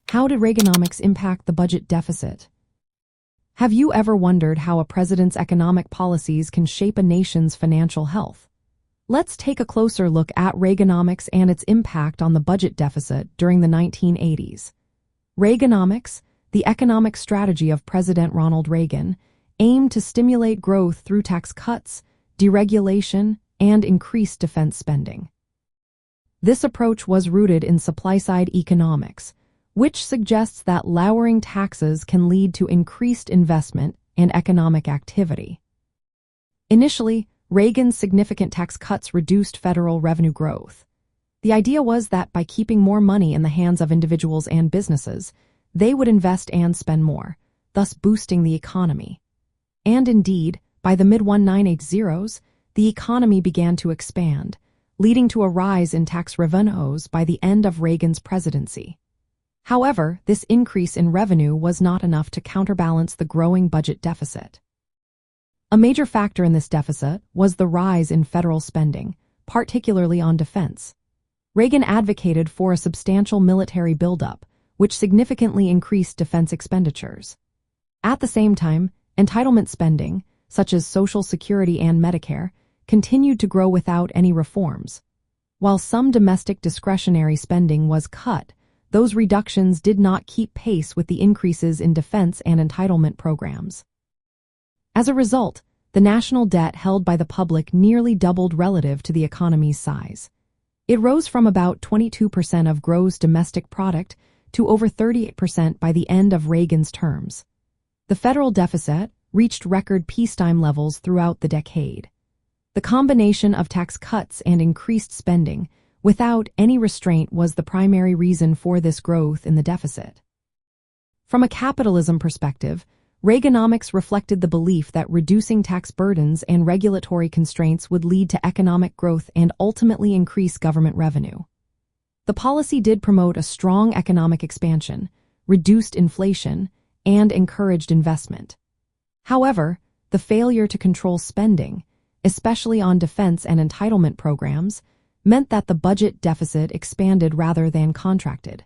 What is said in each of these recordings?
How did Reaganomics impact the budget deficit? Have you ever wondered how a president's economic policies can shape a nation's financial health? Let's take a closer look at Reaganomics and its impact on the budget deficit during the 1980s. Reaganomics, the economic strategy of President Ronald Reagan, aimed to stimulate growth through tax cuts, deregulation, and increased defense spending. This approach was rooted in supply-side economics, which suggests that lowering taxes can lead to increased investment and economic activity. Initially, Reagan's significant tax cuts reduced federal revenue growth. The idea was that by keeping more money in the hands of individuals and businesses, they would invest and spend more, thus boosting the economy. And indeed, by the mid-1980s, the economy began to expand, leading to a rise in tax revenues by the end of Reagan's presidency. However, this increase in revenue was not enough to counterbalance the growing budget deficit. A major factor in this deficit was the rise in federal spending, particularly on defense. Reagan advocated for a substantial military buildup, which significantly increased defense expenditures. At the same time, entitlement spending, such as Social Security and Medicare, continued to grow without any reforms. While some domestic discretionary spending was cut, those reductions did not keep pace with the increases in defense and entitlement programs. As a result, the national debt held by the public nearly doubled relative to the economy's size. It rose from about 22% of gross domestic product to over 38% by the end of Reagan's terms. The federal deficit reached record peacetime levels throughout the decade. The combination of tax cuts and increased spending without any restraint was the primary reason for this growth in the deficit. From a capitalism perspective, Reaganomics reflected the belief that reducing tax burdens and regulatory constraints would lead to economic growth and ultimately increase government revenue. The policy did promote a strong economic expansion, reduced inflation, and encouraged investment. However, the failure to control spending, especially on defense and entitlement programs, meant that the budget deficit expanded rather than contracted.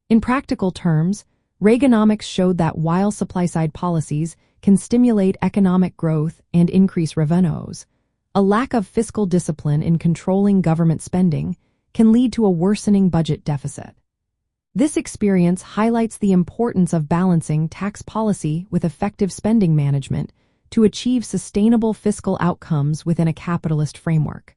In practical terms, Reaganomics showed that while supply-side policies can stimulate economic growth and increase revenues, a lack of fiscal discipline in controlling government spending can lead to a worsening budget deficit. This experience highlights the importance of balancing tax policy with effective spending management to achieve sustainable fiscal outcomes within a capitalist framework.